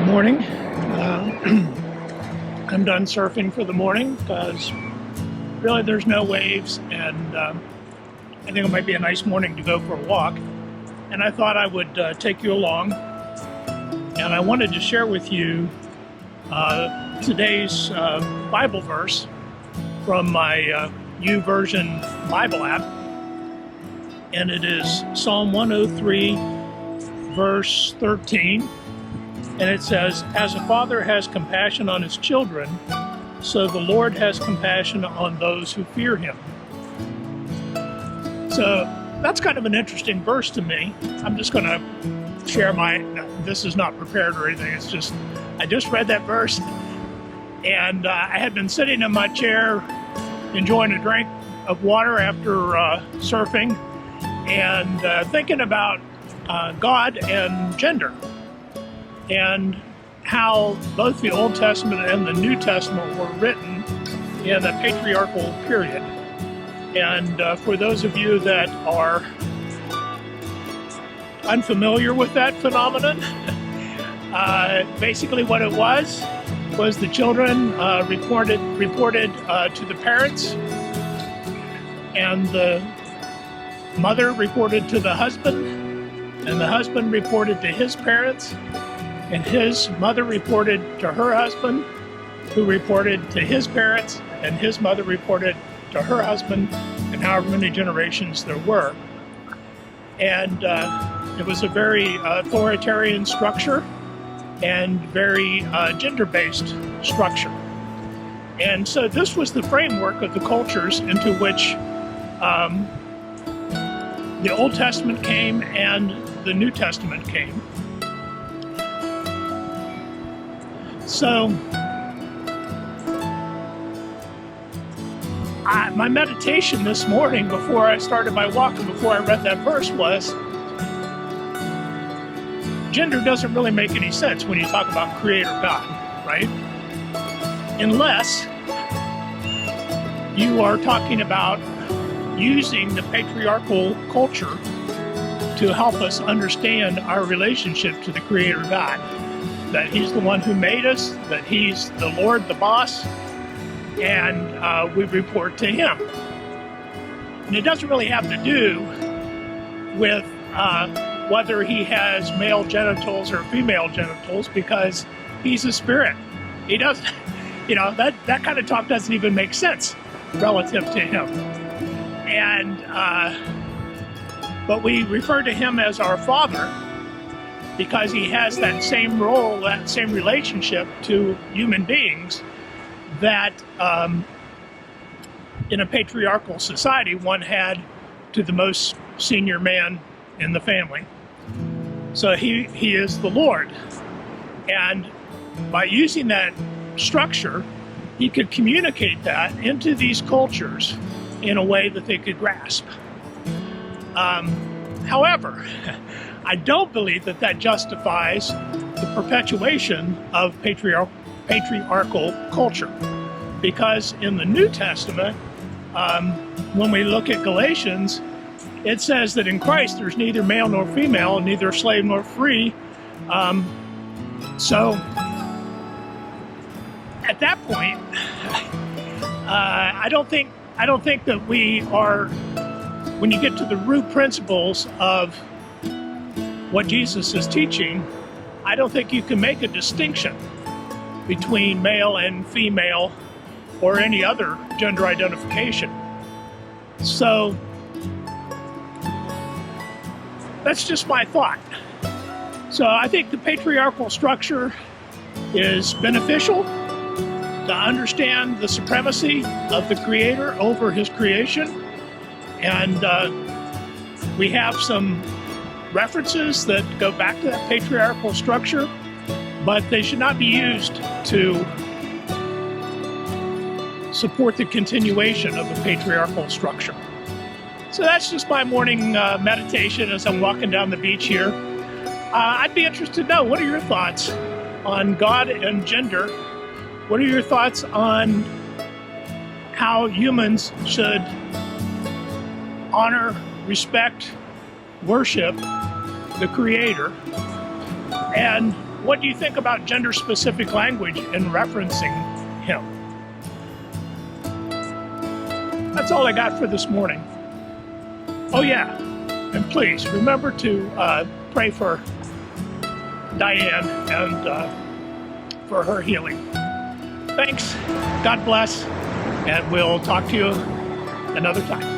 Morning. I'm done surfing for the morning because really there's no waves, and I think it might be a nice morning to go for a walk. And I thought I would take you along, and I wanted to share with you today's Bible verse from my YouVersion Bible app, and it is Psalm 103, verse 13. And it says, "As a father has compassion on his children, so the Lord has compassion on those who fear him." So that's kind of an interesting verse to me. I'm just going to share this is not prepared or anything. It's just, I just read that verse, and I had been sitting in my chair enjoying a drink of water after surfing, and thinking about God and gender, and how both the Old Testament and the New Testament were written in a patriarchal period. And for those of you that are unfamiliar with that phenomenon, basically what it was the children reported to the parents, and the mother reported to the husband, and the husband reported to his parents, and his mother reported to her husband, who reported to his parents, and his mother reported to her husband, and however many generations there were. And it was a very authoritarian structure and very gender-based structure. And so this was the framework of the cultures into which the Old Testament came and the New Testament came. So my meditation this morning before I started my walk and before I read that verse was, gender doesn't really make any sense when you talk about Creator God, right? Unless you are talking about using the patriarchal culture to help us understand our relationship to the Creator God. That He's the one who made us, that He's the Lord, the boss, and we report to Him. And it doesn't really have to do with whether He has male genitals or female genitals, because He's a spirit. He doesn't, that kind of talk doesn't even make sense relative to Him. And, but we refer to Him as our Father, because He has that same role, that same relationship to human beings that in a patriarchal society one had to the most senior man in the family. So he is the Lord. And by using that structure, He could communicate that into these cultures in a way that they could grasp. However, I don't believe that justifies the perpetuation of patriarchal culture. Because in the New Testament, when we look at Galatians, it says that in Christ there's neither male nor female, neither slave nor free. So at that point, I don't think that we are, when you get to the root principles of what Jesus is teaching, I don't think you can make a distinction between male and female or any other gender identification. So that's just my thought. So I think the patriarchal structure is beneficial to understand the supremacy of the Creator over His creation. And we have some references that go back to that patriarchal structure, but they should not be used to support the continuation of the patriarchal structure. So that's just my morning meditation as I'm walking down the beach here. I'd be interested to know, what are your thoughts on God and gender? What are your thoughts on how humans should honor, respect, worship the Creator? And what do you think about gender-specific language in referencing him? That's all I got for this morning. Oh yeah, and please remember to pray for Diane and for her healing. Thanks, God bless, and we'll talk to you another time.